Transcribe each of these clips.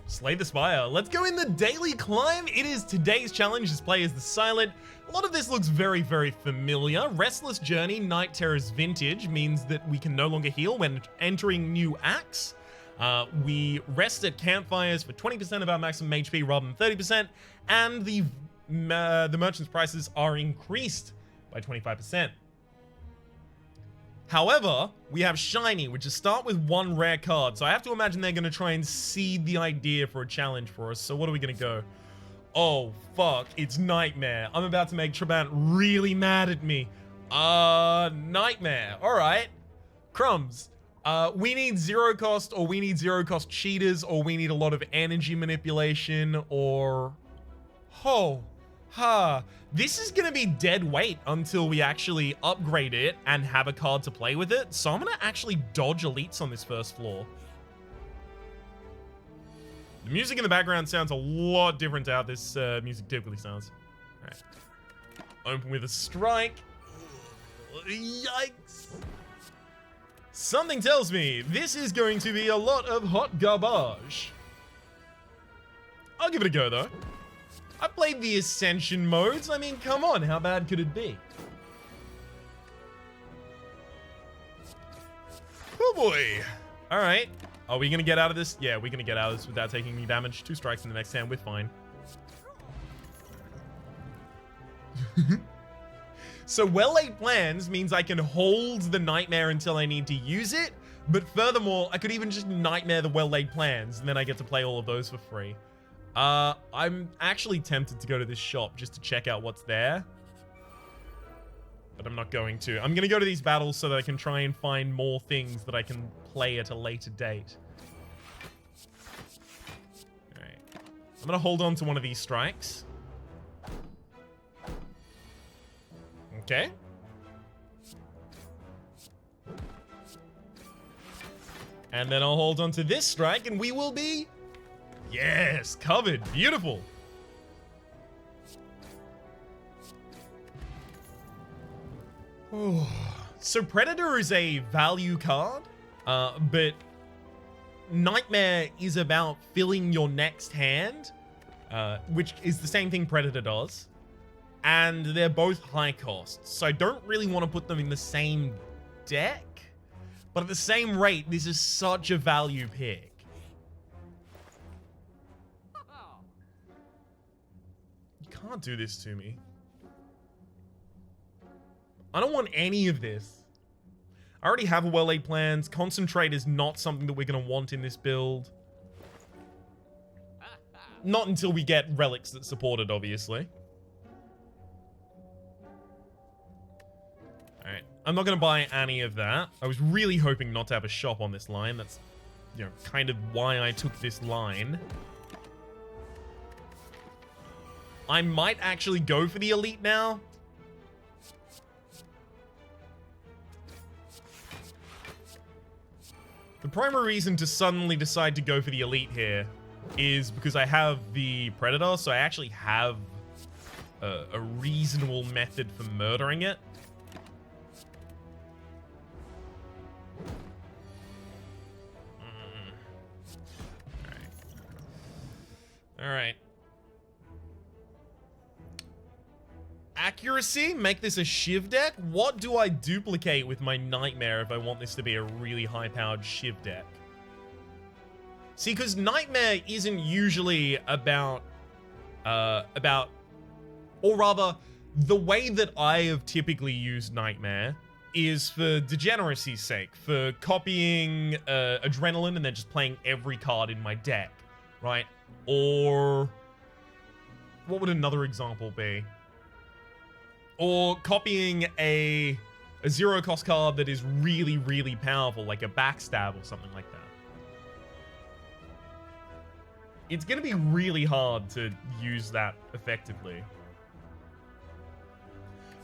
Slay the Spire. Let's go in the daily climb. It is today's challenge. This play is the Silent. A lot of this looks very, very familiar. Restless Journey, Night Terror's Vintage means that we can no longer heal when entering new acts. We rest at campfires for 20% of our maximum HP rather than 30%, and the merchant's prices are increased by 25%. However, we have Shiny, which is start with one rare card. So I have to imagine they're going to try and seed the idea for a challenge for us. So what are we going to go? Oh, fuck. It's Nightmare. I'm about to make Trabant really mad at me. Nightmare. All right. Crumbs. We need zero cost, or we need zero cost cheaters, or we need a lot of energy manipulation, or... Oh. This is gonna be dead weight until we actually upgrade it and have a card to play with it. So I'm gonna actually dodge elites on this first floor. The music in the background sounds a lot different to how this music typically sounds. All right. Open with a strike. Yikes. Something tells me this is going to be a lot of hot garbage. I'll give it a go though. I played the Ascension modes. I mean, come on, how bad could it be? Oh boy. All right. Are we gonna get out of this? Yeah, we're gonna get out of this without taking any damage. 2 strikes in the next hand, we're fine. So well-laid plans means I can hold the Nightmare until I need to use it, but furthermore, I could even just Nightmare the well-laid plans, and then I get to play all of those for free. I'm actually tempted to go to this shop just to check out what's there. But I'm not going to. I'm going to go to these battles so that I can try and find more things that I can play at a later date. Alright. I'm going to hold on to one of these strikes. Okay. And then I'll hold on to this strike and we will be... Yes, covered. Beautiful. So Predator is a value card, but Nightmare is about filling your next hand, which is the same thing Predator does. And they're both high costs, so I don't really want to put them in the same deck. But at the same rate, this is such a value pick. Can't do this to me. I don't want any of this. I already have a well-laid plans. Concentrate is not something that we're going to want in this build. Not until we get relics that support it, obviously. Alright. I'm not going to buy any of that. I was really hoping not to have a shop on this line. That's, you know, kind of why I took this line. I might actually go for the elite now. The primary reason to suddenly decide to go for the elite here is because I have the Predator, so I actually have a reasonable method for murdering it. All right. Accuracy, make this a Shiv deck. What do I duplicate with my Nightmare if I want this to be a really high-powered Shiv deck? See, because Nightmare isn't usually about, or rather, the way that I have typically used Nightmare is for degeneracy's sake, for copying Adrenaline and then just playing every card in my deck, right? Or what would another example be? Or copying a zero cost card that is really, really powerful, like a backstab or something like that. It's going to be really hard to use that effectively.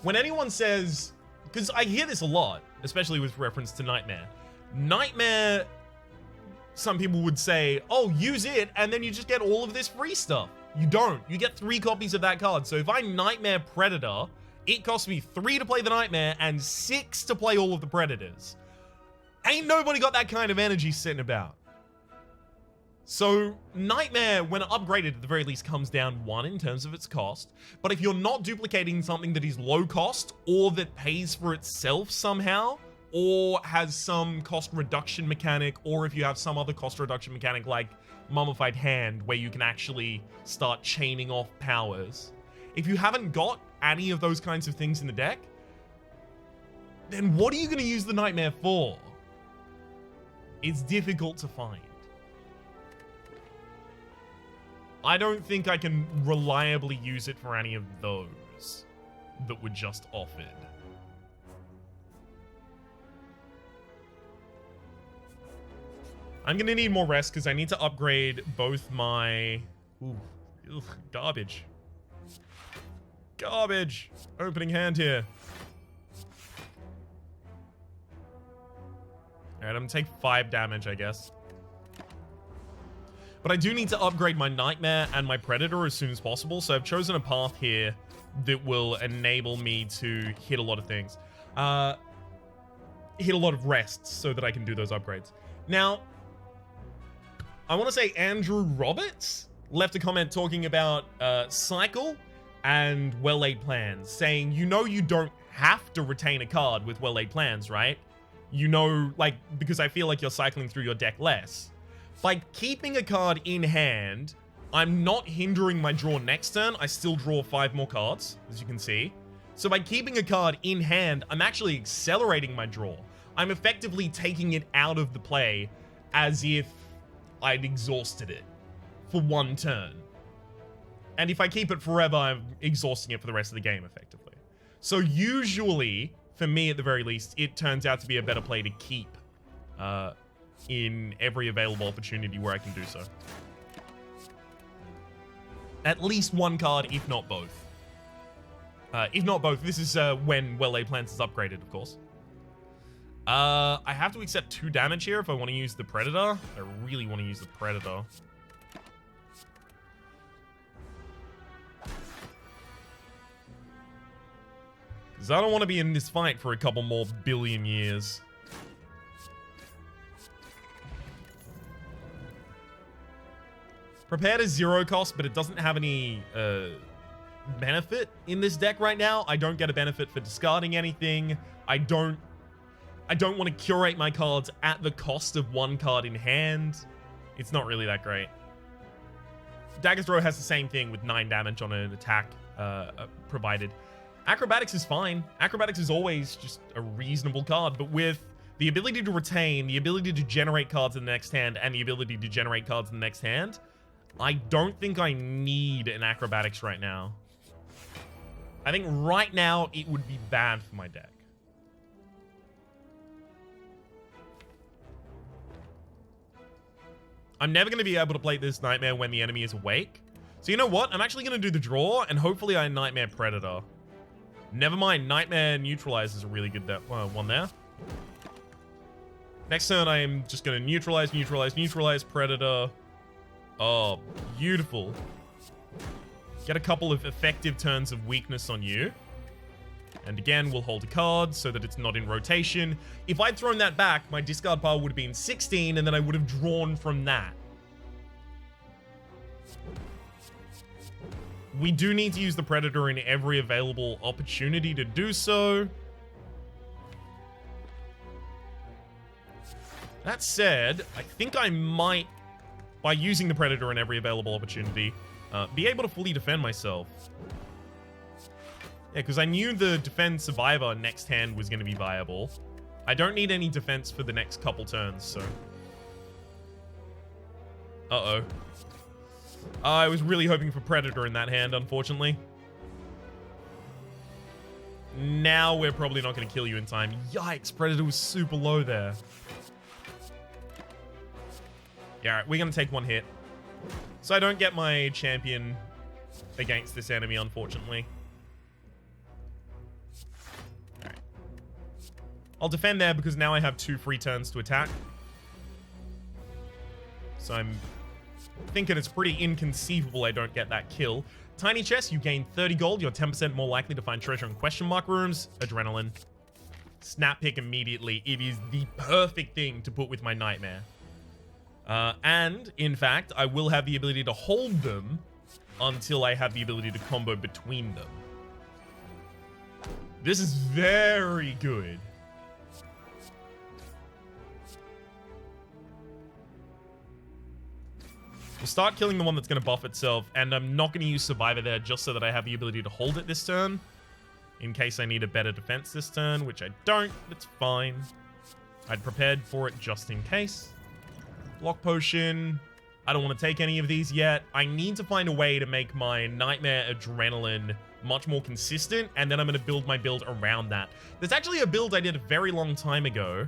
When anyone says, because I hear this a lot, especially with reference to Nightmare. Nightmare, some people would say, oh, use it, and then you just get all of this free stuff. You don't. You get 3 copies of that card. So if I Nightmare Predator, it costs me 3 to play the Nightmare and 6 to play all of the Predators. Ain't nobody got that kind of energy sitting about. So Nightmare, when upgraded, at the very least comes down 1 in terms of its cost. But if you're not duplicating something that is low cost or that pays for itself somehow, or has some cost reduction mechanic, or if you have some other cost reduction mechanic like Mummified Hand, where you can actually start chaining off powers. If you haven't got any of those kinds of things in the deck, then what are you going to use the Nightmare for? It's difficult to find. I don't think I can reliably use it for any of those that were just offered. I'm gonna need more rest because I need to upgrade both my... Ooh, garbage. Garbage! Opening hand here. Alright, I'm gonna take 5 damage, I guess. But I do need to upgrade my Nightmare and my Predator as soon as possible, so I've chosen a path here that will enable me to hit a lot of things. Hit a lot of rests so that I can do those upgrades. Now, I want to say Andrew Roberts left a comment talking about Cycle and well-laid plans, saying, you know you don't have to retain a card with well-laid plans, right? You know, like, because I feel like you're cycling through your deck less. By keeping a card in hand, I'm not hindering my draw next turn. I still draw 5 more cards, as you can see. So by keeping a card in hand, I'm actually accelerating my draw. I'm effectively taking it out of the play as if I'd exhausted it for 1 turn. And if I keep it forever, I'm exhausting it for the rest of the game, effectively. So usually, for me at the very least, it turns out to be a better play to keep in every available opportunity where I can do so. At least 1 card, if not both. If not both, this is when well-laid plans is upgraded, of course. I have to accept 2 damage here if I want to use the Predator. I really want to use the Predator. Because I don't want to be in this fight for a couple more billion years. Prepared is 0 cost, but it doesn't have any benefit in this deck right now. I don't get a benefit for discarding anything. I don't want to curate my cards at the cost of 1 card in hand. It's not really that great. Dagger's Throw has the same thing with 9 damage on an attack provided. Acrobatics is fine. Acrobatics is always just a reasonable card, but with the ability to retain, the ability to generate cards in the next hand, and the ability to generate cards in the next hand, I don't think I need an Acrobatics right now. I think right now it would be bad for my deck. I'm never going to be able to play this Nightmare when the enemy is awake. So you know what? I'm actually going to do the draw, and hopefully I Nightmare Predator. Never mind, Nightmare Neutralize is a really good one there. Next turn, I am just going to neutralize Predator. Oh, beautiful. Get a couple of effective turns of weakness on you. And again, we'll hold a card so that it's not in rotation. If I'd thrown that back, my discard pile would have been 16, and then I would have drawn from that. We do need to use the Predator in every available opportunity to do so. That said, I think I might, by using the Predator in every available opportunity, be able to fully defend myself. Yeah, because I knew the Defend Survivor next hand was going to be viable. I don't need any defense for the next couple turns, so... Uh-oh. I was really hoping for Predator in that hand, unfortunately. Now we're probably not going to kill you in time. Yikes, Predator was super low there. Yeah, alright, we're going to take 1 hit. So I don't get my champion against this enemy, unfortunately. Alright. I'll defend there because now I have 2 free turns to attack. So I'm thinking it's pretty inconceivable I don't get that kill. Tiny chest, you gain 30 gold. You're 10% more likely to find treasure in question mark rooms. Adrenaline. Snap pick immediately. It is the perfect thing to put with my Nightmare. And, in fact, I will have the ability to hold them until I have the ability to combo between them. This is very good. We'll start killing the one that's going to buff itself, and I'm not going to use Survivor there just so that I have the ability to hold it this turn. In case I need a better defense this turn, which I don't. It's fine. I'd prepared for it just in case. Block Potion. I don't want to take any of these yet. I need to find a way to make my Nightmare Adrenaline much more consistent, and then I'm going to build my build around that. There's actually a build I did a very long time ago.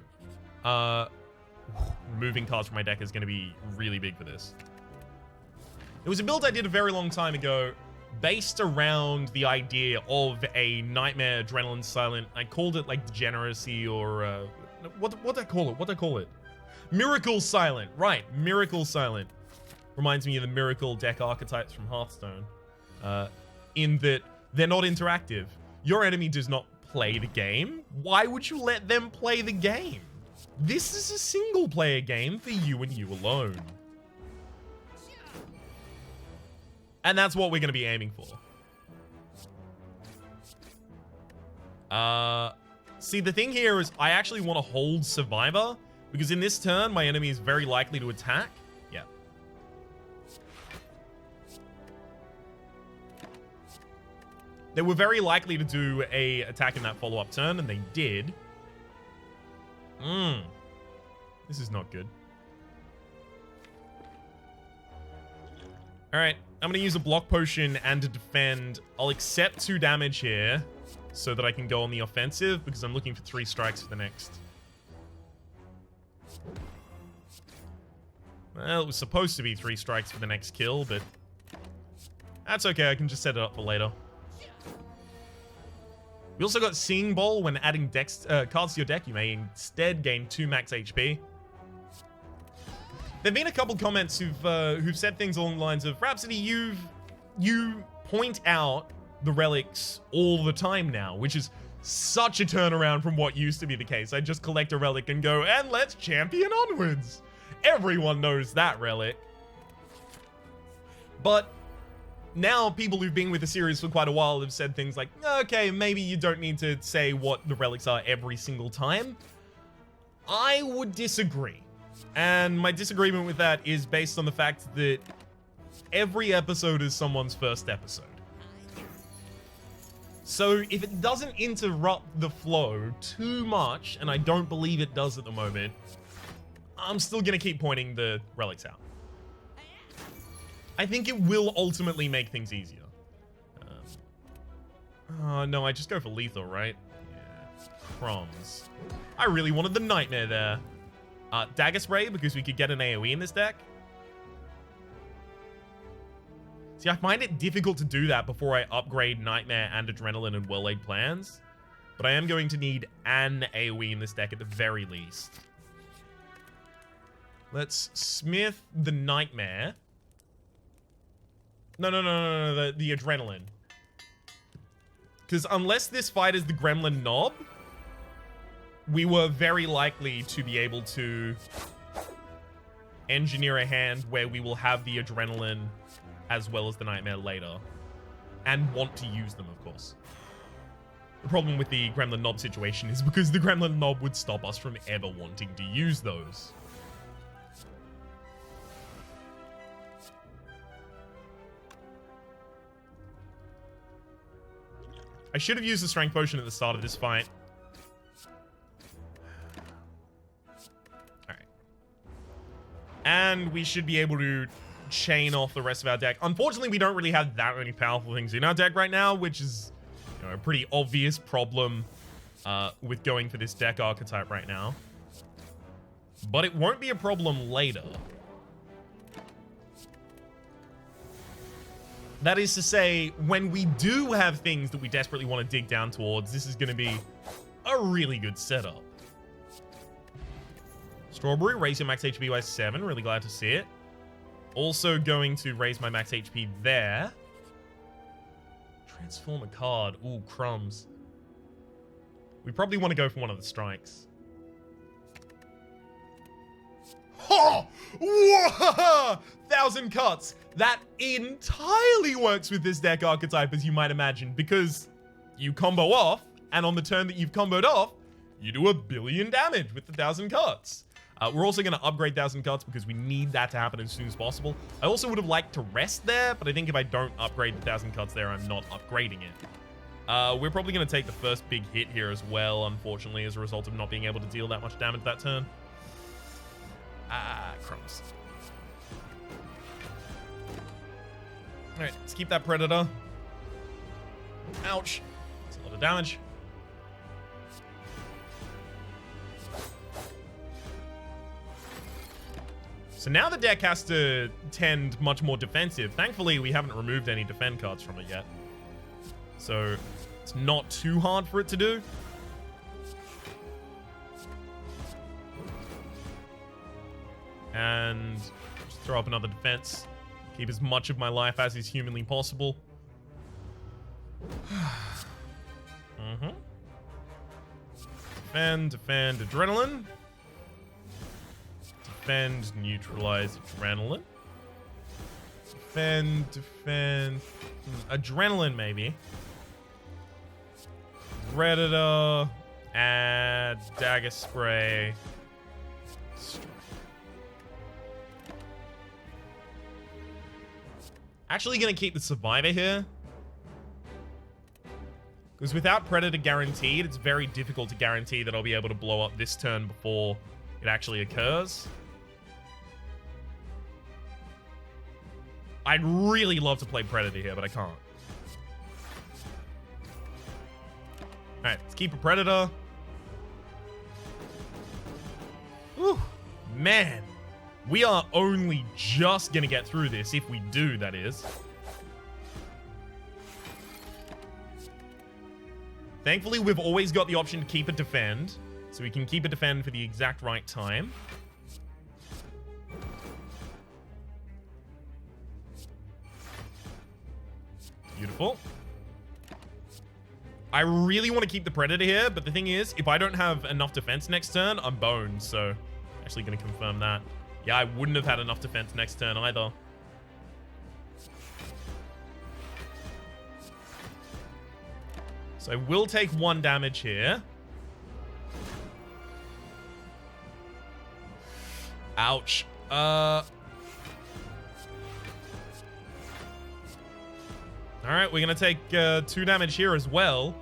Removing cards from my deck is going to be really big for this. It was a build I did a very long time ago based around the idea of a Nightmare Adrenaline Silent. I called it like Degeneracy or what'd I call it? Miracle Silent. Right, Miracle Silent. Reminds me of the Miracle deck archetypes from Hearthstone. In that they're not interactive. Your enemy does not play the game. Why would you let them play the game? This is a single player game for you and you alone. And that's what we're going to be aiming for. See, the thing here is I actually want to hold Survivor, because in this turn, my enemy is very likely to attack. Yeah. They were very likely to do a attack in that follow-up turn, and they did. This is not good. Alright, I'm going to use a block potion and to defend. I'll accept 2 damage here so that I can go on the offensive, because I'm looking for 3 strikes for the next. Well, it was supposed to be 3 strikes for the next kill, but that's okay. I can just set it up for later. We also got Seeing Bowl. When adding cards to your deck, you may instead gain 2 max HP. There've been a couple comments who've said things along the lines of, Rhapsody, you point out the relics all the time now, which is such a turnaround from what used to be the case. I just collect a relic and go, and let's champion onwards. Everyone knows that relic. But now people who've been with the series for quite a while have said things like, okay, maybe you don't need to say what the relics are every single time. I would disagree. And my disagreement with that is based on the fact that every episode is someone's first episode. So if it doesn't interrupt the flow too much, and I don't believe it does at the moment, I'm still going to keep pointing the relics out. I think it will ultimately make things easier. Oh, no, I just go for lethal, right? Yeah. Crumbs. I really wanted the Nightmare there. Dagger Spray, because we could get an AoE in this deck. See, I find it difficult to do that before I upgrade Nightmare and Adrenaline and Well-Laid Plans. But I am going to need an AoE in this deck at the very least. Let's smith the Nightmare. No, the Adrenaline. Because unless this fight is the Gremlin Knob, we were very likely to be able to engineer a hand where we will have the Adrenaline as well as the Nightmare later. And want to use them, of course. The problem with the Gremlin Knob situation is because the Gremlin Knob would stop us from ever wanting to use those. I should have used the Strength Potion at the start of this fight. Alright. And we should be able to chain off the rest of our deck. Unfortunately, we don't really have that many powerful things in our deck right now, which is, you know, a pretty obvious problem with going for this deck archetype right now. But it won't be a problem later. That is to say, when we do have things that we desperately want to dig down towards, this is going to be a really good setup. Strawberry, raise your max HP by 7. Really glad to see it. Also going to raise my max HP there. Transform a card. Ooh, crumbs. We probably want to go for one of the strikes. Oh! Whoa! 1,000 cuts. That entirely works with this deck archetype, as you might imagine, because you combo off, and on the turn that you've comboed off, you do 1 billion damage with the 1,000 cuts. We're also going to upgrade 1,000 cuts because we need that to happen as soon as possible. I also would have liked to rest there, but I think if I don't upgrade the 1,000 cuts there, I'm not upgrading it. We're probably going to take the first big hit here as well, unfortunately, as a result of not being able to deal that much damage that turn. Crumbs. Alright, let's keep that Predator. Ouch. That's a lot of damage. So now the deck has to tend much more defensive. Thankfully, we haven't removed any defend cards from it yet. So it's not too hard for it to do. And just throw up another defense. Keep as much of my life as is humanly possible. Defend, adrenaline. Defend, neutralize adrenaline. Defend. Adrenaline, maybe. Predator. Add dagger spray. Actually gonna keep the survivor here. Because without Predator guaranteed, it's very difficult to guarantee that I'll be able to blow up this turn before it actually occurs. I'd really love to play Predator here, but I can't. Alright, let's keep a Predator. Whew, man. We are only just gonna get through this, if we do, that is. Thankfully, we've always got the option to keep a defend, so we can keep a defend for the exact right time. Beautiful. I really want to keep the Predator here, but the thing is, if I don't have enough defense next turn, I'm boned, so actually going to confirm that. Yeah, I wouldn't have had enough defense next turn either. So I will take 1 damage here. Ouch. Alright, we're going to take 2 damage here as well.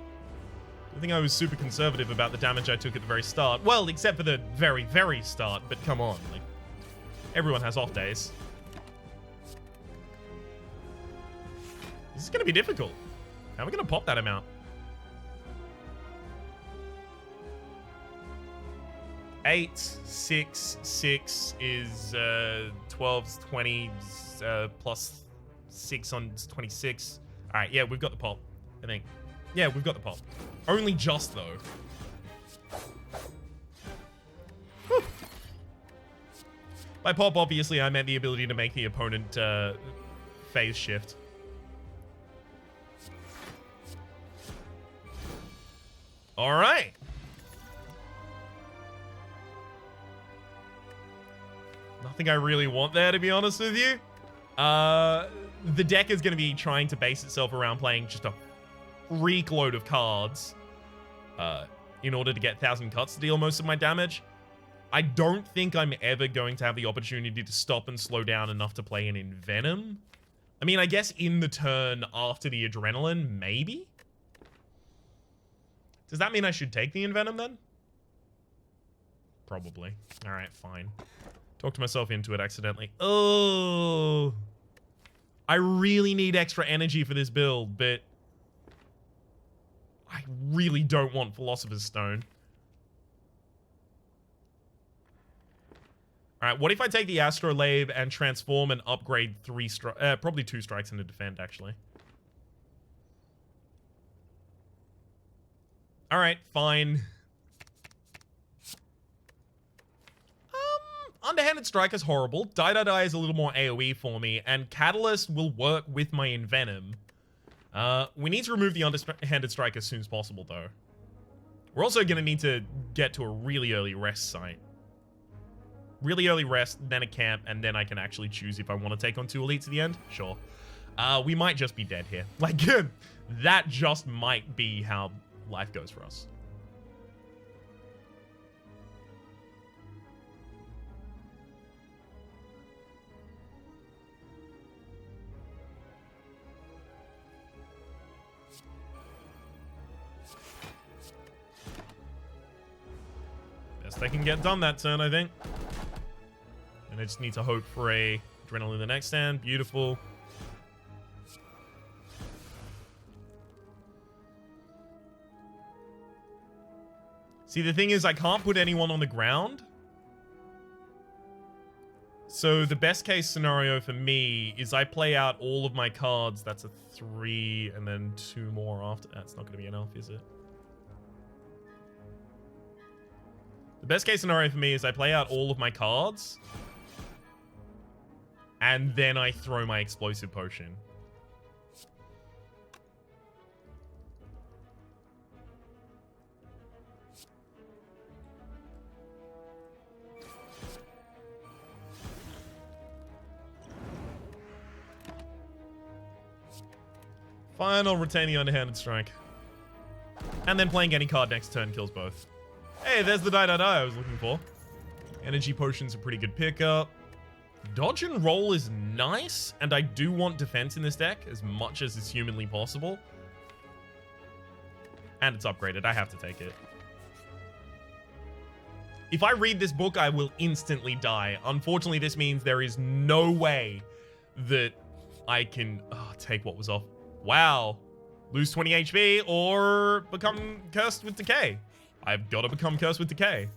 I think I was super conservative about the damage I took at the very start. Well, except for the very, very start, but come on. Like, everyone has off days. This is going to be difficult. How are we going to pop that amount? 8, 6, 6 is 12's 20 plus 6 on 26. All right, yeah, we've got the pop, I think. Yeah, we've got the pop. Only just, though. Whew. By pop, obviously, I meant the ability to make the opponent phase shift. All right. Nothing I really want there, to be honest with you. The deck is going to be trying to base itself around playing just a freak load of cards in order to get 1,000 cuts to deal most of my damage. I don't think I'm ever going to have the opportunity to stop and slow down enough to play an Envenom. I mean, I guess in the turn after the Adrenaline, maybe? Does that mean I should take the Envenom then? Probably. All right, fine. Talked myself into it accidentally. Oh, I really need extra energy for this build, but I really don't want Philosopher's Stone. All right, what if I take the Astrolabe and transform and upgrade 3 strikes, probably 2 strikes into defend, actually. All right, fine. Underhanded Strike is horrible. Die is a little more AoE for me, and Catalyst will work with my Envenom. We need to remove the Underhanded Strike as soon as possible, though. We're also going to need to get to a really early rest site. really early rest, then a camp, and then I can actually choose if I want to take on 2 elites at the end. Sure. We might just be dead here. Like, that just might be how life goes for us. Best I can get done that turn, I think. And I just need to hope for a adrenaline the next stand. Beautiful. See, the thing is, I can't put anyone on the ground. So the best case scenario for me is I play out all of my cards. That's a 3, and then 2 more after. That's not going to be enough, is it? The best case scenario for me is I play out all of my cards, and then I throw my explosive potion. Final retain the underhanded strike. And then playing any card next turn kills both. Hey, there's the die I was looking for. Energy potion's a pretty good pickup. Dodge and roll is nice, and I do want defense in this deck as much as is humanly possible. And it's upgraded. I have to take it. If I read this book, I will instantly die. Unfortunately, this means there is no way that I can take what was off. Wow. Lose 20 HP or become cursed with decay. I've got to become cursed with decay.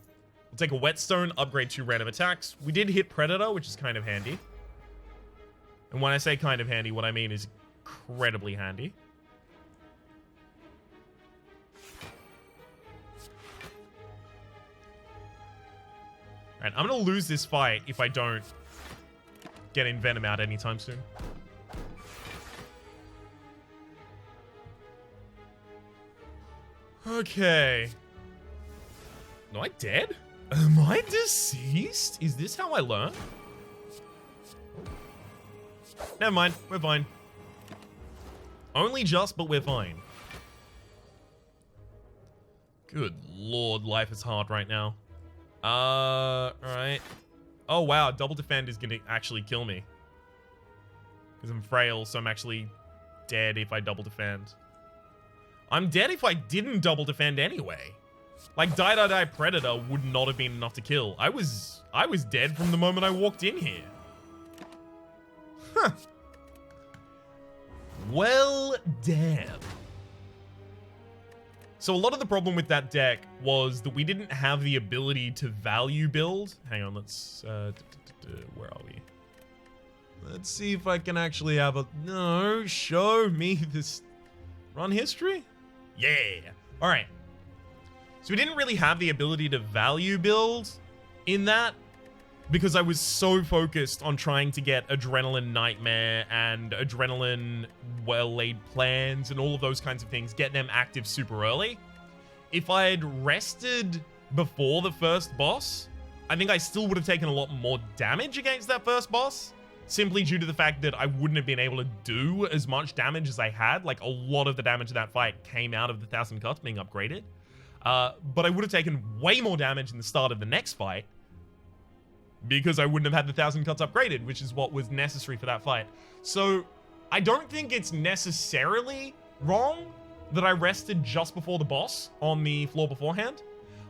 We'll take a whetstone, upgrade 2 random attacks. We did hit Predator, which is kind of handy. And when I say kind of handy, what I mean is incredibly handy. Alright, I'm going to lose this fight if I don't get Envenom out anytime soon. Okay. Am I dead? Am I deceased? Is this how I learn? Never mind. We're fine. Only just, but we're fine. Good lord, life is hard right now. Alright. Oh, wow. Double defend is gonna actually kill me. Because I'm frail, so I'm actually dead if I double defend. I'm dead if I didn't double defend anyway. Like, die Predator would not have been enough to kill. I was dead from the moment I walked in here. Huh. Well, damn. So a lot of the problem with that deck was that we didn't have the ability to value build. Hang on, let's, where are we? Let's see if I can actually have a, no, show me this run history. Yeah. All right. So we didn't really have the ability to value build in that because I was so focused on trying to get Adrenaline Nightmare and Adrenaline Well-Laid Plans and all of those kinds of things, get them active super early. If I had rested before the first boss, I think I still would have taken a lot more damage against that first boss, simply due to the fact that I wouldn't have been able to do as much damage as I had. Like, a lot of the damage in that fight came out of the 1,000 Cuts being upgraded. But I would have taken way more damage in the start of the next fight because I wouldn't have had the 1,000 Cuts upgraded, which is what was necessary for that fight. So I don't think it's necessarily wrong that I rested just before the boss on the floor beforehand.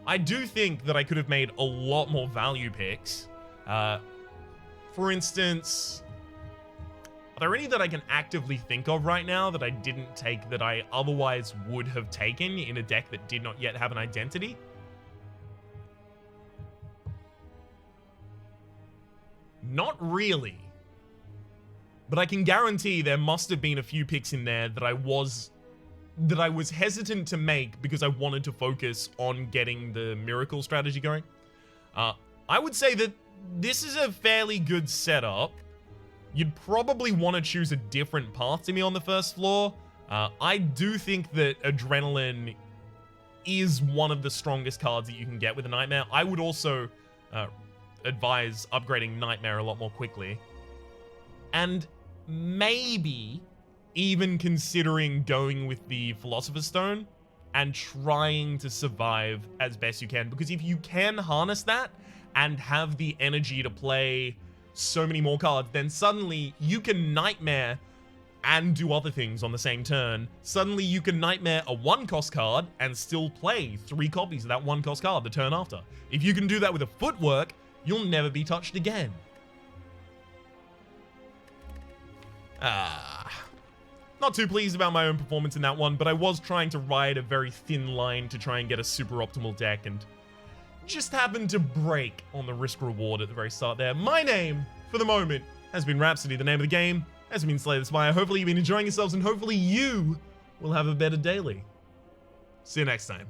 I do think that I could have made a lot more value picks. For instance, are there any that I can actively think of right now that I didn't take that I otherwise would have taken in a deck that did not yet have an identity? Not really. But I can guarantee there must have been a few picks in there that I was hesitant to make because I wanted to focus on getting the miracle strategy going. I would say that this is a fairly good setup. You'd probably want to choose a different path to me on the first floor. I do think that Adrenaline is one of the strongest cards that you can get with a Nightmare. I would also advise upgrading Nightmare a lot more quickly. And maybe even considering going with the Philosopher's Stone and trying to survive as best you can. Because if you can harness that and have the energy to play so many more cards, then suddenly you can Nightmare and do other things on the same turn. Suddenly you can Nightmare a 1-cost card and still play 3 copies of that 1-cost card the turn after. If you can do that with a Footwork, you'll never be touched again. Not too pleased about my own performance in that one, but I was trying to ride a very thin line to try and get a super optimal deck, and just happened to break on the risk reward at the very start there. My name, for the moment, has been Rhapsody. The name of the game has been Slay the Spire. Hopefully you've been enjoying yourselves, and hopefully you will have a better daily. See you next time.